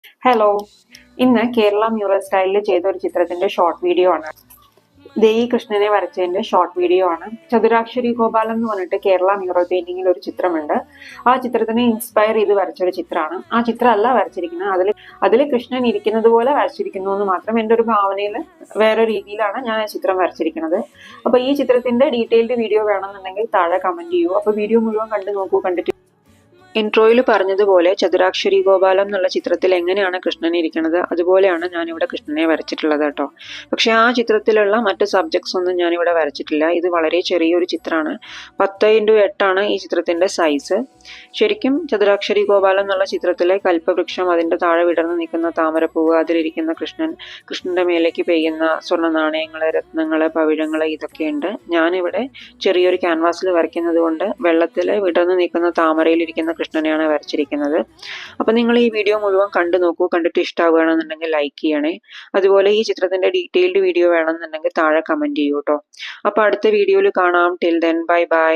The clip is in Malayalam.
ഹലോ, ഇന്ന് കേരള മ്യൂറൽ സ്റ്റൈലിൽ ചെയ്ത ഒരു ചിത്രത്തിന്റെ ഷോർട്ട് വീഡിയോ ആണ്. ദേയി കൃഷ്ണനെ വരച്ചതിന്റെ ഷോർട്ട് വീഡിയോ ആണ്. ചതുരാക്ഷരി ഗോപാലം എന്ന് പറഞ്ഞിട്ട് കേരള മ്യൂറൽ പെയിന്റിങ്ങിൽ ഒരു ചിത്രമുണ്ട്. ആ ചിത്രത്തിനെ ഇൻസ്പയർ ചെയ്ത് വരച്ചൊരു ചിത്രമാണ്. ആ ചിത്രമല്ല വരച്ചിരിക്കുന്നത്, അതിൽ കൃഷ്ണൻ ഇരിക്കുന്നത് പോലെ വരച്ചിരിക്കുന്നു എന്ന് മാത്രം. എൻ്റെ ഒരു ഭാവനയിൽ വേറെ രീതിയിലാണ് ഞാൻ ആ ചിത്രം വരച്ചിരിക്കുന്നത്. അപ്പൊ ഈ ചിത്രത്തിന്റെ ഡീറ്റെയിൽഡ് വീഡിയോ വേണമെന്നുണ്ടെങ്കിൽ താഴെ കമന്റ് ചെയ്യൂ. അപ്പൊ വീഡിയോ മുഴുവൻ കണ്ടു നോക്കൂ. കണ്ടിട്ട് ഇൻട്രോയിൽ പറഞ്ഞതുപോലെ ചതുരാക്ഷരി ഗോപാലം എന്നുള്ള ചിത്രത്തിൽ എങ്ങനെയാണ് കൃഷ്ണൻ ഇരിക്കുന്നത് അതുപോലെയാണ് ഞാനിവിടെ കൃഷ്ണനെ വരച്ചിട്ടുള്ളത് കേട്ടോ. പക്ഷെ ആ ചിത്രത്തിലുള്ള മറ്റ് സബ്ജക്ട്സ് ഒന്നും ഞാനിവിടെ വരച്ചിട്ടില്ല. ഇത് വളരെ ചെറിയൊരു ചിത്രമാണ്. 10x8 ഈ ചിത്രത്തിന്റെ സൈസ്. ശരിക്കും ചതുരാക്ഷരി ഗോപാലം എന്നുള്ള ചിത്രത്തിലെ കൽപ്പവൃക്ഷം, അതിന്റെ താഴെ വിടർന്നു നിൽക്കുന്ന താമരപ്പൂവ്, അതിലിരിക്കുന്ന കൃഷ്ണന്റെ മേലേക്ക് പെയ്യുന്ന സ്വർണ്ണ നാണയങ്ങള്, രത്നങ്ങള്, പവിഴങ്ങള്, ഇതൊക്കെയുണ്ട്. ഞാനിവിടെ ചെറിയൊരു ക്യാൻവാസിൽ വരയ്ക്കുന്നത് കൊണ്ട് വെള്ളത്തിൽ വിടർന്നു നിൽക്കുന്ന താമരയിലിരിക്കുന്ന കൃഷ്ണനെയാണ് വരച്ചിരിക്കുന്നത്. അപ്പം നിങ്ങൾ ഈ വീഡിയോ മുഴുവൻ കണ്ടു നോക്കൂ. കണ്ടിട്ട് ഇഷ്ടമാവുകയാണെന്നുണ്ടെങ്കിൽ ലൈക്ക് ചെയ്യണേ. അതുപോലെ ഈ ചിത്രത്തിന്റെ ഡീറ്റെയിൽഡ് വീഡിയോ വേണമെന്നുണ്ടെങ്കിൽ താഴെ കമന്റ് ചെയ്യൂ കേട്ടോ. അപ്പൊ അടുത്ത വീഡിയോയിൽ കാണാം. Till then bye bye.